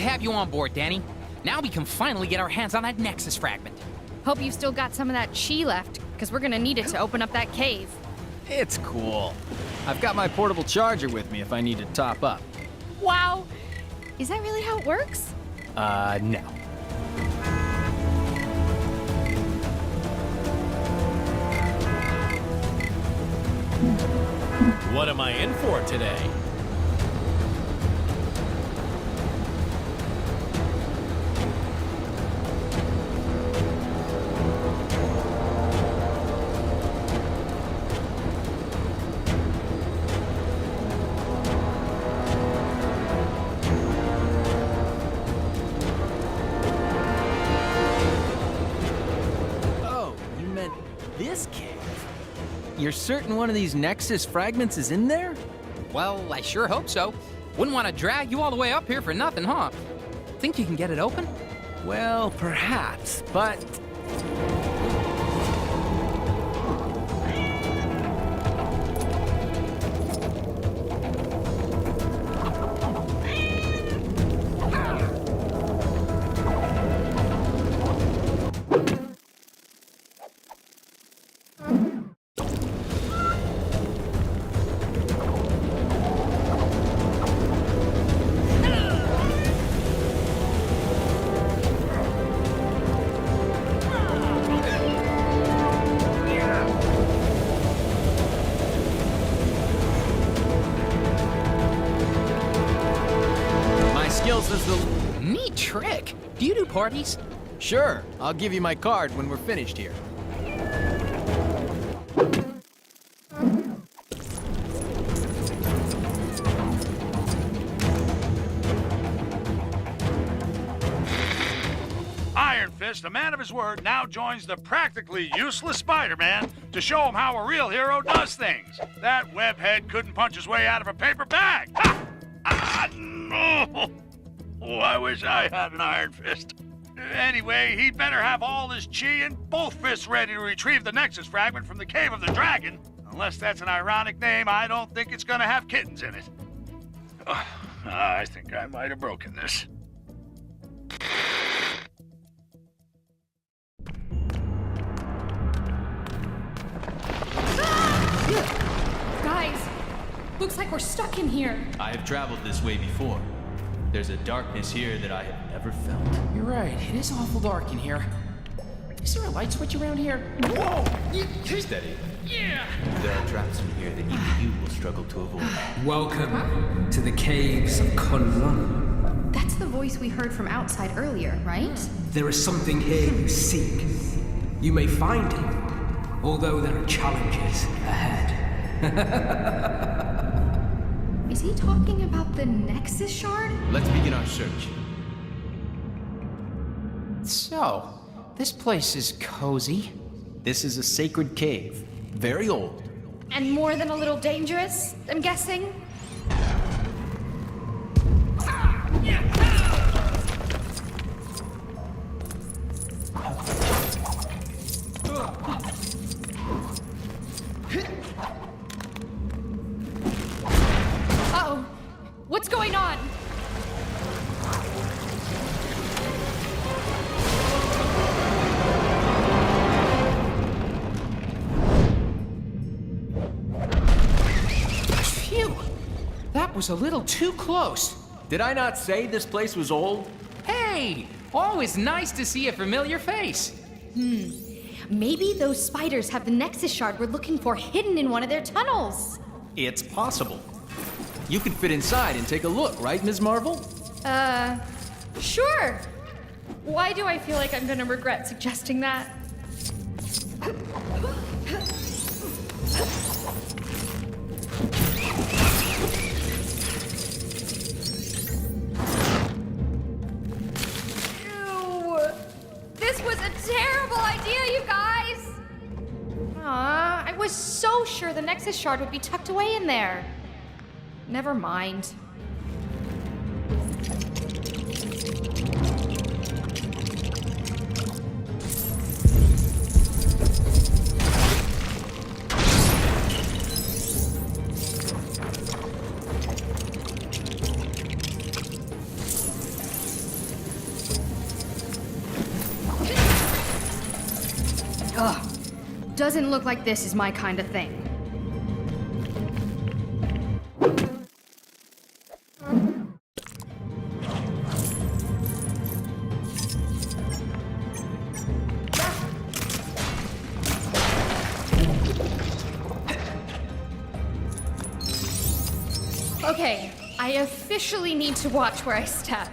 to have you on board, Danny. Now we can finally get our hands on that Nexus fragment. Hope you've still got some of that chi left, because we're gonna need it to open up that cave. It's cool. I've got my portable charger with me if I need to top up. Wow! Is that really how it works? No. What am I in for today? Oh, you meant this cave? You're certain one of these Nexus fragments is in there? Well, I sure hope so. Wouldn't want to drag you all the way up here for nothing, huh? Think you can get it open? Well, perhaps, but... skills as the... Neat trick. Do you do parties? Sure, I'll give you my card when we're finished here. Iron Fist, a man of his word, now joins the practically useless Spider-Man to show him how a real hero does things. That webhead couldn't punch his way out of a paper bag. Ha! Ah, no! Oh, I wish I had an Iron Fist. Anyway, he'd better have all his chi and both fists ready to retrieve the Nexus fragment from the Cave of the Dragon. Unless that's an ironic name, I don't think it's gonna have kittens in it. I think I might have broken this. Guys, looks like we're stuck in here. I have traveled this way before. There's a darkness here that I have never felt. You're right. It is awful dark in here. Is there a light switch around here? Whoa! Steady. Yeah! There are traps in here that even you will struggle to avoid. Welcome to the caves of Konundrum. That's the voice we heard from outside earlier, right? There is something here you seek. You may find it, although there are challenges ahead. Is he talking about the Nexus shard? Let's begin our search. So, this place is cozy. This is a sacred cave. Very old. And more than a little dangerous, I'm guessing? Uh-oh. What's going on? Phew! That was a little too close. Did I not say this place was old? Hey! Always nice to see a familiar face. Maybe those spiders have the Nexus shard we're looking for hidden in one of their tunnels. It's possible. You could fit inside and take a look, right, Ms. Marvel? Sure. Why do I feel like I'm gonna regret suggesting that? Ew. This was a terrible idea, you guys! I was so sure the Nexus shard would be tucked away in there. Never mind. Doesn't look like this is my kind of thing. Okay, I officially need to watch where I step.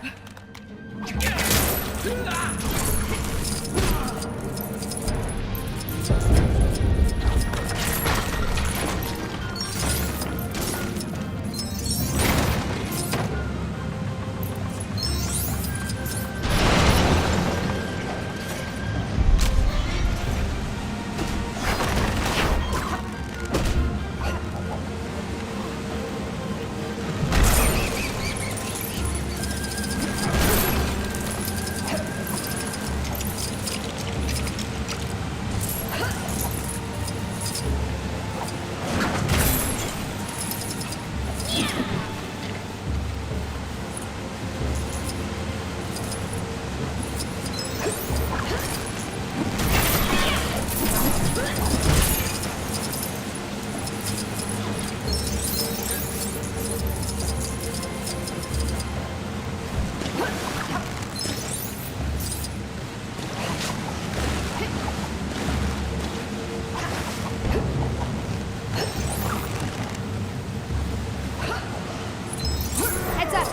Heads up!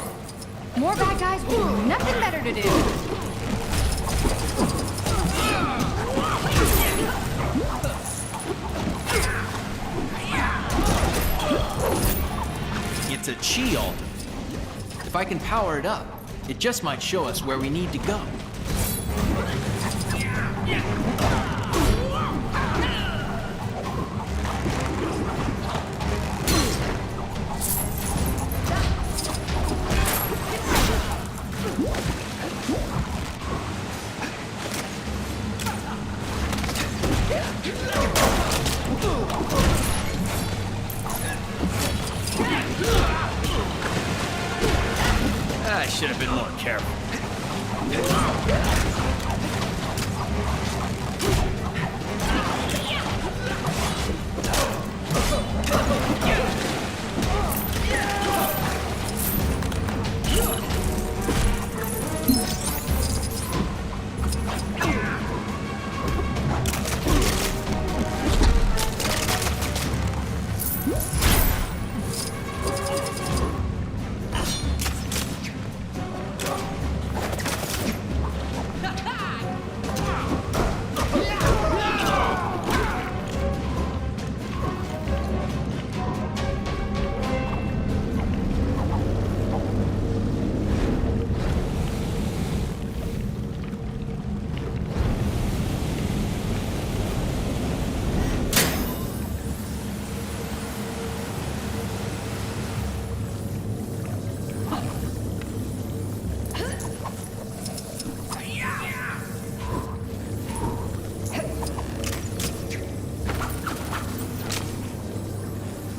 More bad guys with nothing better to do. It's a chi altar. If I can power it up, it just might show us where we need to go. I should have been more careful.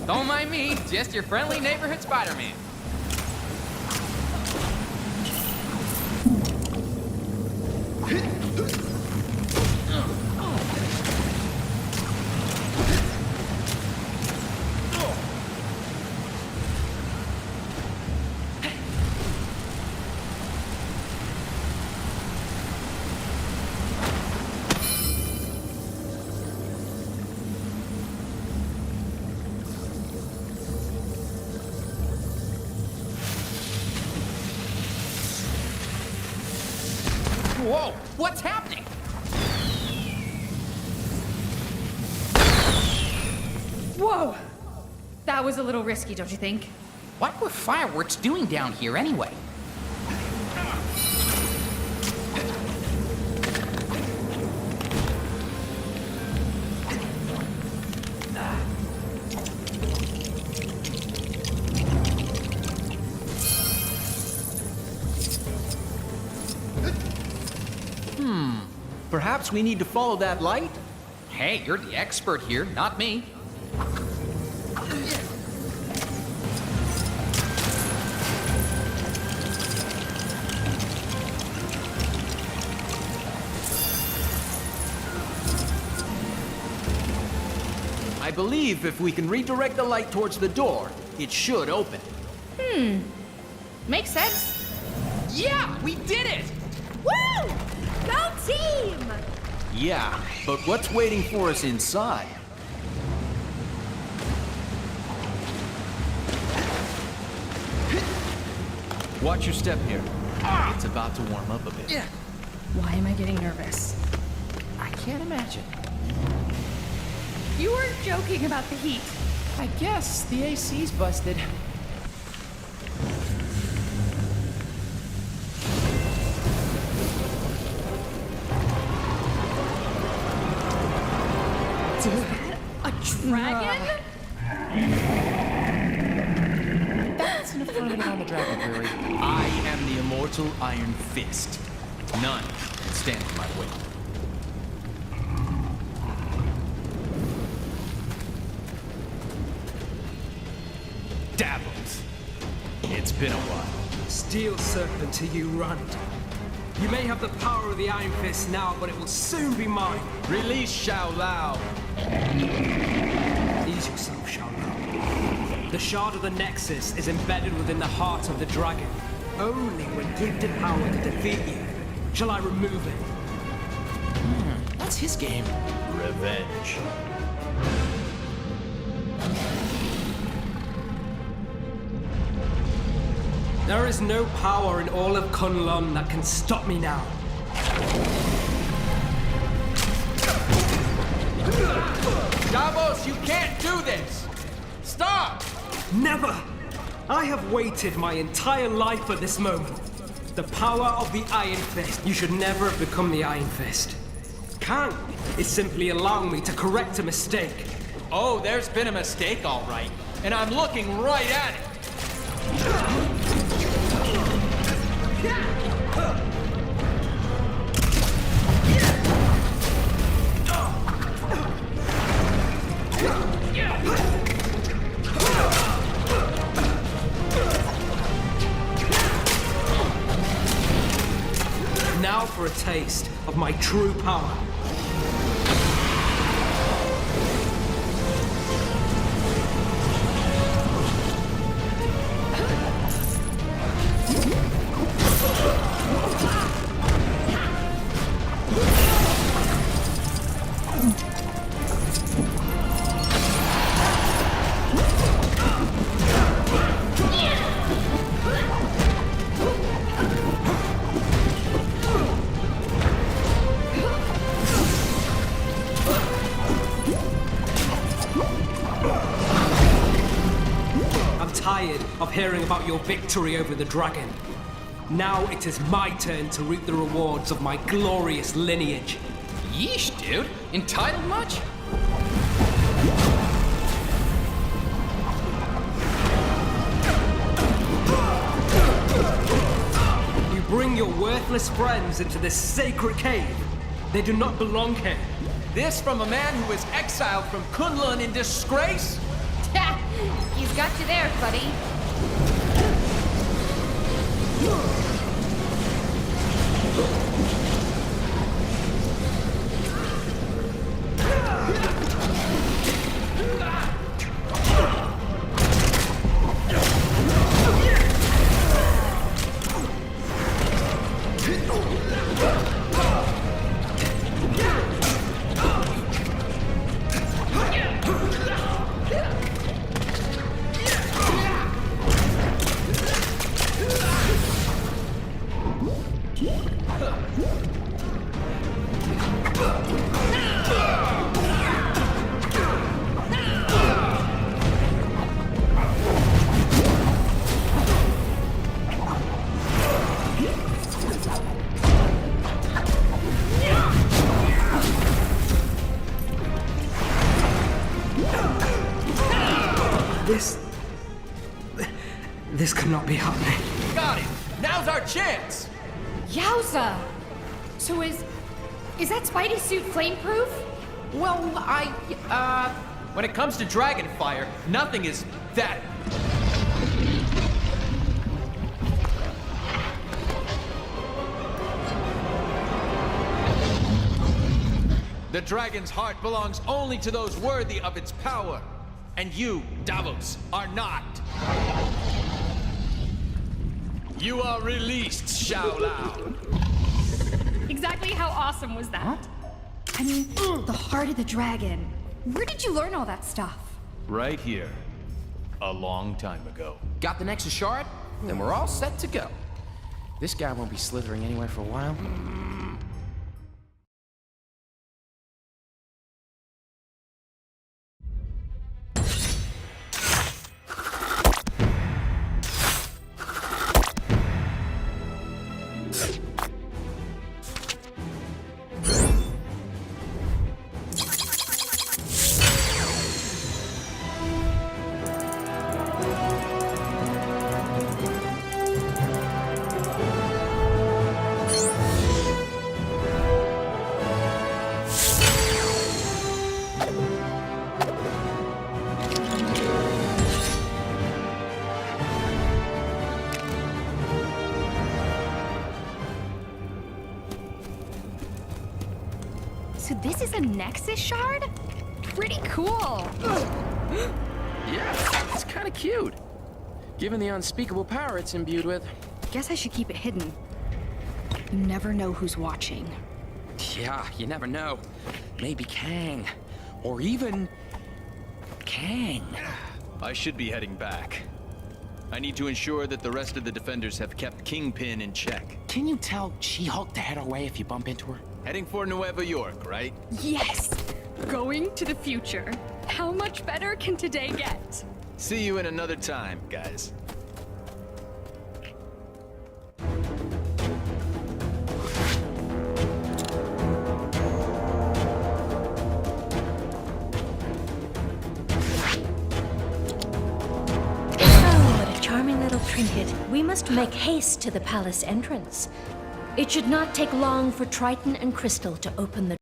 Don't mind me, just your friendly neighborhood Spider-Man. Whoa, what's happening? Whoa! That was a little risky, don't you think? What were fireworks doing down here anyway? Perhaps we need to follow that light? Hey, you're the expert here, not me. believe if we can redirect the light towards the door, it should open. Makes sense. Yeah, we did it! Woo! Go team! Yeah, but what's waiting for us inside? Watch your step here. It's about to warm up a bit. Yeah. Why am I getting nervous? I can't imagine. You weren't joking about the heat. I guess the AC's busted. A dragon? That's an affirmative on the dragon theory. I am the immortal Iron Fist. None can stand in my way. Davos. It's been a while. Steel Serpent to you, Rund. You may have the power of the Iron Fist now, but it will soon be mine. Release Xiao Lao. Ease yourself, Shao Lao. The shard of the Nexus is embedded within the heart of the dragon. Only when gifted power to defeat you shall I remove it. That's his game. Revenge. There is no power in all of Konundrum that can stop me now. Davos, you can't do this! Stop! Never! I have waited my entire life for this moment. The power of the Iron Fist. You should never have become the Iron Fist. Kang is simply allowing me to correct a mistake. Oh, there's been a mistake, all right. And I'm looking right at it. Now for a taste of my true power. Tired of hearing about your victory over the dragon. Now it is my turn to reap the rewards of my glorious lineage. Yeesh, dude. Entitled much? You bring your worthless friends into this sacred cave. They do not belong here. This from a man who was exiled from Kunlun in disgrace? He's got you there, buddy. This cannot be happening. Got it! Now's our chance! Yowza! So is that Spidey suit flameproof? Well, when it comes to dragon fire, nothing is that. The dragon's heart belongs only to those worthy of its power. And you, Davos, are not. You are released, Xiao Lao. Exactly how awesome was that? I mean, the heart of the dragon. Where did you learn all that stuff? Right here. A long time ago. Got the Nexus shard? Then we're all set to go. This guy won't be slithering anywhere for a while. So this is a Nexus shard? Pretty cool. Yeah, it's kind of cute. Given the unspeakable power it's imbued with. Guess I should keep it hidden. You never know who's watching. Yeah, you never know. Maybe Kang. Or even... Kang. I should be heading back. I need to ensure that the rest of the defenders have kept Kingpin in check. Can you tell She-Hulk to head away if you bump into her? Heading for Nueva York, right? Yes! Going to the future. How much better can today get? See you in another time, guys. Oh, what a charming little trinket. We must make haste to the palace entrance. It should not take long for Triton and Crystal to open the